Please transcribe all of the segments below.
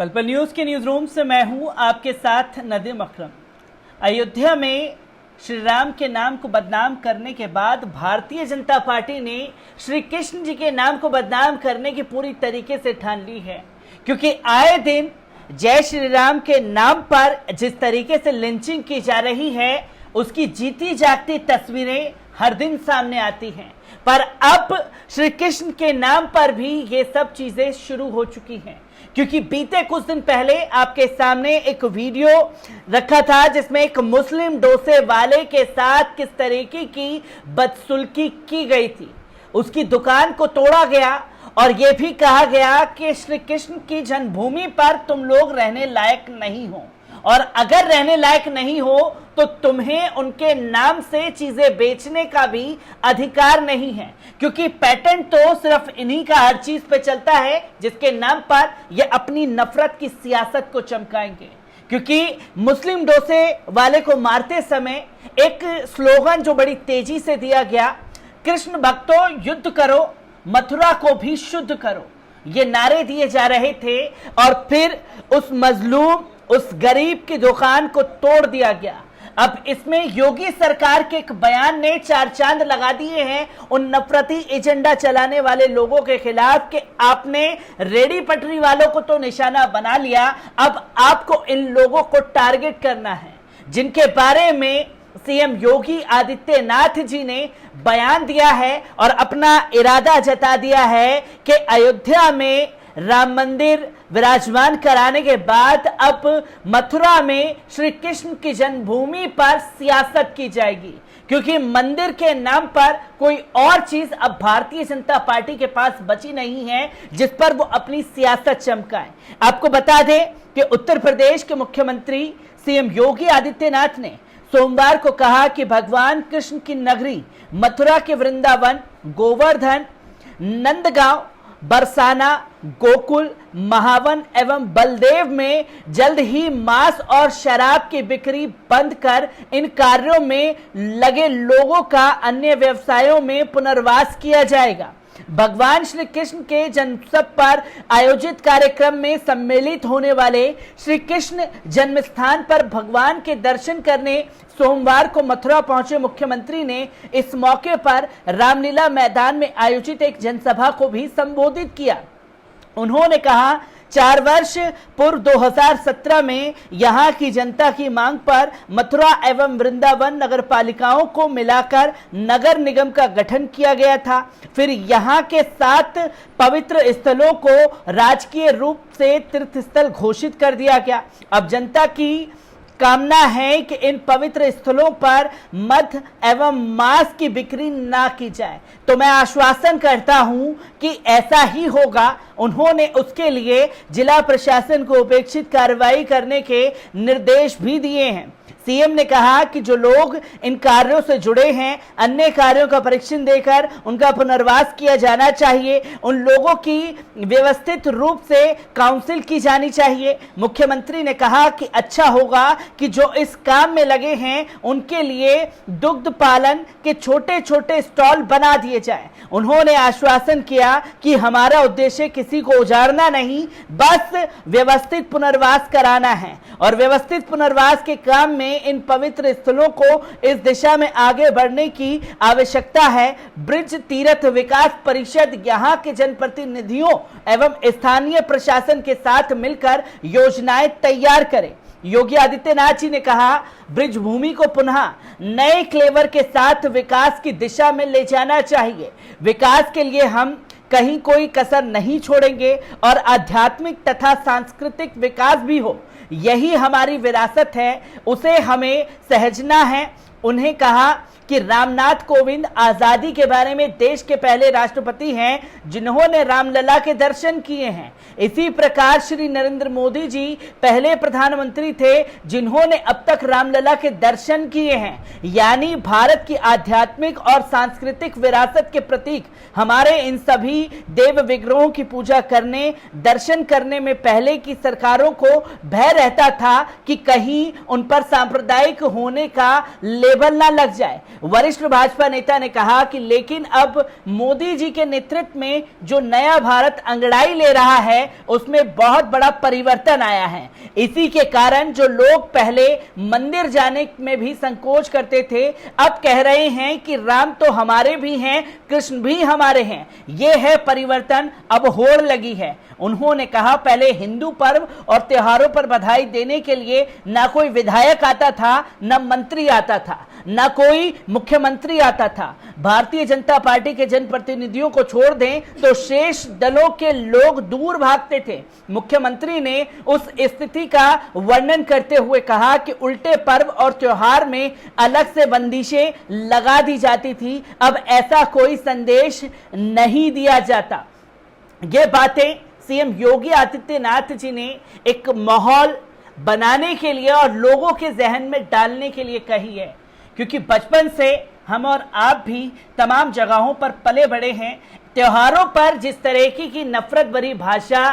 पल न्यूज के news room से मैं हूं आपके साथ नदीम अकरम। अयोध्या में श्री राम के नाम को बदनाम करने के बाद भारतीय जनता पार्टी ने श्री कृष्ण जी के नाम को बदनाम करने की पूरी तरीके से ठान ली है, क्योंकि आए दिन जय श्री राम के नाम पर जिस तरीके से लिंचिंग की जा रही है उसकी जीती जागती तस्वीरें हर दिन सामने आती हैं। पर अब श्री कृष्ण के नाम पर भी ये सब चीजें शुरू हो चुकी हैं, क्योंकि बीते कुछ दिन पहले आपके सामने एक वीडियो रखा था जिसमें एक मुस्लिम डोसे वाले के साथ किस तरीके की बदसुल्की की गई थी। उसकी दुकान को तोड़ा गया और यह भी कहा गया कि श्री कृष्ण की जन्मभूमि पर तुम लोग रहने लायक नहीं हो, और अगर रहने लायक नहीं हो तो तुम्हें उनके नाम से चीजें बेचने का भी अधिकार नहीं है, क्योंकि पैटेंट तो सिर्फ इन्हीं का हर चीज पे चलता है जिसके नाम पर ये अपनी नफरत की सियासत को चमकाएंगे। क्योंकि मुस्लिम डोसे वाले को मारते समय एक स्लोगन जो बड़ी तेजी से दिया गया, कृष्ण भक्तों युद्ध करो, मथुरा को भी शुद्ध करो, ये नारे दिए जा रहे थे। और फिर उस मजलूम उस गरीब की दुकान को तोड़ दिया गया। अब इसमें योगी सरकार के एक बयान ने चार चांद लगा दिए हैं उन नफरती एजेंडा चलाने वाले लोगों के खिलाफ कि आपने रेडी पटरी वालों को तो निशाना बना लिया, अब आपको इन लोगों को टारगेट करना है, जिनके बारे में सीएम योगी आदित्यनाथ जी ने बयान दिया है और अपना इरादा जता दिया है कि अयोध्या में राम मंदिर विराजमान कराने के बाद अब मथुरा में श्री कृष्ण की जन्मभूमि पर सियासत की जाएगी, क्योंकि मंदिर के नाम पर कोई और चीज अब भारतीय जनता पार्टी के पास बची नहीं है जिस पर वो अपनी सियासत चमकाए। आपको बता दें कि उत्तर प्रदेश के मुख्यमंत्री सीएम योगी आदित्यनाथ ने सोमवार को कहा कि भगवान कृष्ण की नगरी मथुरा के वृंदावन, गोवर्धन, नंदगांव, बरसाना, गोकुल, महावन एवं बलदेव में जल्द ही मांस और शराब की बिक्री बंद कर इन कार्यों में लगे लोगों का अन्य व्यवसायों में पुनर्वास किया जाएगा। भगवान श्री कृष्ण के जन्मोत्सव पर आयोजित कार्यक्रम में सम्मिलित होने वाले श्री कृष्ण जन्म स्थान पर भगवान के दर्शन करने सोमवार को मथुरा पहुंचे मुख्यमंत्री ने इस मौके पर रामलीला मैदान में आयोजित एक जनसभा को भी संबोधित किया। उन्होंने कहा, 4 वर्ष पूर्व 2017 में यहां की जनता की मांग पर मथुरा एवं वृंदावन नगर पालिकाओं को मिलाकर नगर निगम का गठन किया गया था। फिर यहां के 7 पवित्र स्थलों को राजकीय रूप से तीर्थ स्थल घोषित कर दिया गया। अब जनता की कामना है कि इन पवित्र स्थलों पर मद एवं मांस की बिक्री ना की जाए, तो मैं आश्वासन करता हूं कि ऐसा ही होगा। उन्होंने उसके लिए जिला प्रशासन को अपेक्षित कार्रवाई करने के निर्देश भी दिए हैं। सीएम ने कहा कि जो लोग इन कार्यों से जुड़े हैं, अन्य कार्यों का परीक्षण देकर उनका पुनर्वास किया जाना चाहिए। उन लोगों की व्यवस्थित रूप से काउंसिल की जानी चाहिए। मुख्यमंत्री ने कहा कि अच्छा होगा कि जो इस काम में लगे हैं उनके लिए दुग्ध पालन के छोटे छोटे स्टॉल बना दिए जाए। उन्होंने आश्वासन किया कि हमारा उद्देश्य किसी को उजाड़ना नहीं, बस व्यवस्थित पुनर्वास कराना है, और व्यवस्थित पुनर्वास के काम में इन पवित्र स्थलों को इस दिशा में आगे बढ़ने की आवश्यकता है। ब्रिज तीर्थ विकास परिषद यहां के जनप्रतिनिधियों एवं स्थानीय प्रशासन के साथ मिलकर योजनाएं तैयार करे। योगी आदित्यनाथ जी ने कहा, ब्रिज भूमि को पुनः नए क्लेवर के साथ विकास की दिशा में ले जाना चाहिए। विकास के लिए हम कहीं कोई कसर नहीं छोड़ेंगे और आध्यात्मिक तथा सांस्कृतिक विकास भी हो, यही हमारी विरासत है, उसे हमें सहेजना है। उन्हें कहा कि रामनाथ कोविंद आजादी के बारे में देश के पहले राष्ट्रपति हैं जिन्होंने रामलला के दर्शन किए हैं। इसी प्रकार श्री नरेंद्र मोदी जी पहले प्रधानमंत्री थे जिन्होंने अब तक रामलला के दर्शन किए हैं। यानी भारत की आध्यात्मिक और सांस्कृतिक विरासत के प्रतीक हमारे इन सभी देव विग्रहों की पूजा करने, दर्शन करने में पहले की सरकारों को भय रहता था कि कहीं उन पर सांप्रदायिक होने का लेबल ना लग जाए। वरिष्ठ भाजपा नेता ने कहा कि लेकिन अब मोदी जी के नेतृत्व में जो नया भारत अंगड़ाई ले रहा है उसमें बहुत बड़ा परिवर्तन आया है। इसी के कारण जो लोग पहले मंदिर जाने में भी संकोच करते थे अब कह रहे हैं कि राम तो हमारे भी हैं, कृष्ण भी हमारे हैं। यह है परिवर्तन, अब होड़ लगी है। उन्होंने कहा पहले हिंदू पर्व और त्योहारों पर बधाई देने के लिए ना कोई विधायक आता था, ना मंत्री आता था, ना कोई मुख्यमंत्री आता था। भारतीय जनता पार्टी के जनप्रतिनिधियों को छोड़ दें तो शेष दलों के लोग दूर भागते थे। मुख्यमंत्री ने उस स्थिति का वर्णन करते हुए कहा कि उल्टे पर्व और त्योहार में अलग से बंदिशें लगा दी जाती थी, अब ऐसा कोई संदेश नहीं दिया जाता। ये बातें सीएम योगी आदित्यनाथ जी ने एक माहौल बनाने के लिए और लोगों के जहन में डालने के लिए कही है, क्योंकि बचपन से हम और आप भी तमाम जगहों पर पले बड़े हैं। त्योहारों पर जिस तरह की नफरत भरी भाषा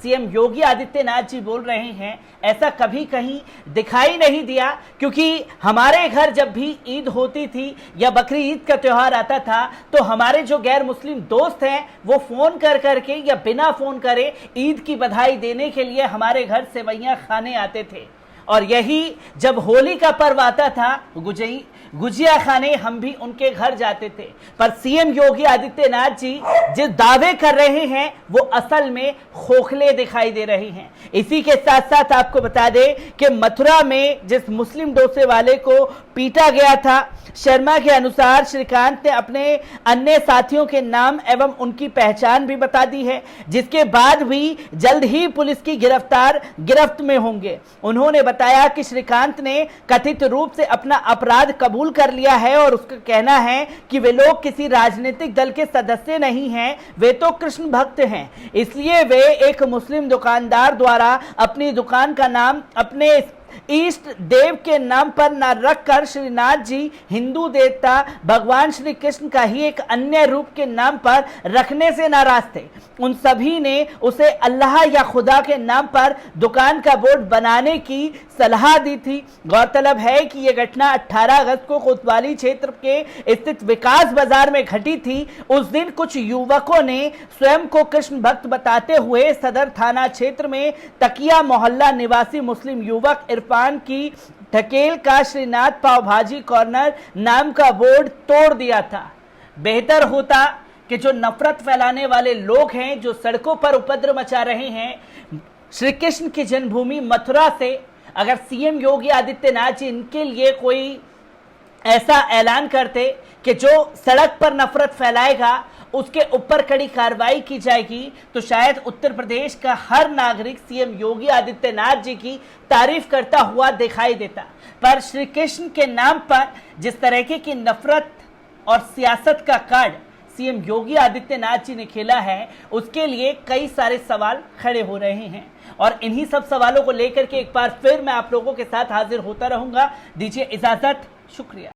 सीएम योगी आदित्यनाथ जी बोल रहे हैं ऐसा कभी कहीं दिखाई नहीं दिया, क्योंकि हमारे घर जब भी ईद होती थी या बकरी ईद का त्योहार आता था तो हमारे जो गैर मुस्लिम दोस्त हैं वो फोन कर करके या बिना फोन करे ईद की बधाई देने के लिए हमारे घर सेवैयां खाने आते थे। और यही जब होली का पर्व आता था गुजिया खाने हम भी उनके घर जाते थे। पर सीएम योगी आदित्यनाथ जी जिस दावे कर रहे हैं वो असल में खोखले दिखाई दे रहे हैं। इसी के साथ साथ आपको बता दें कि मथुरा में जिस मुस्लिम डोसे वाले को पीटा गया था, शर्मा के अनुसार श्रीकांत ने अपने अन्य साथियों के नाम एवं उनकी पहचान भी बता दी है, जिसके बाद भी जल्द ही पुलिस की गिरफ्त में होंगे। उन्होंने बताया कि श्रीकांत ने कथित रूप से अपना अपराध कबूल कर लिया है और उसका कहना है कि वे लोग किसी राजनीतिक दल के सदस्य नहीं हैं, वे तो कृष्ण भक्त हैं। इसलिए वे एक मुस्लिम दुकानदार द्वारा अपनी दुकान का नाम अपने इष्ट देव के नाम पर न रखकर श्रीनाथ जी हिंदू देवता भगवान श्री कृष्ण का ही एक अन्य रूप के नाम पर रखने से नाराज थे। उन सभी ने उसे अल्लाह या खुदा के नाम पर दुकान का बोर्ड बनाने की सलाह दी थी। गौरतलब है कि यह घटना 18 अगस्त को कोतवाली क्षेत्र के स्थित विकास बाजार में घटी थी। उस दिन कुछ युवकों ने स्वयं को कृष्ण भक्त बताते हुए सदर थाना क्षेत्र में तकिया मोहल्ला निवासी मुस्लिम युवक इरफान की ढकेल का श्रीनाथ पाव भाजी कॉर्नर नाम का बोर्ड तोड़ दिया था। बेहतर होता कि जो नफरत फैलाने वाले लोग हैं, जो सड़कों पर उपद्रव मचा रहे हैं, श्री कृष्ण की जन्मभूमि मथुरा से अगर सीएम योगी आदित्यनाथ जी इनके लिए कोई ऐसा ऐलान करते कि जो सड़क पर नफरत फैलाएगा उसके ऊपर कड़ी कार्रवाई की जाएगी, तो शायद उत्तर प्रदेश का हर नागरिक सीएम योगी आदित्यनाथ जी की तारीफ करता हुआ दिखाई देता। पर श्री कृष्ण के नाम पर जिस तरह की नफरत और सियासत का कार्ड सीएम योगी आदित्यनाथ जी ने खेला है, उसके लिए कई सारे सवाल खड़े हो रहे हैं। और इन्हीं सब सवालों को लेकर के एक बार फिर मैं आप लोगों के साथ हाजिर होता रहूंगा। दीजिए इजाजत, शुक्रिया।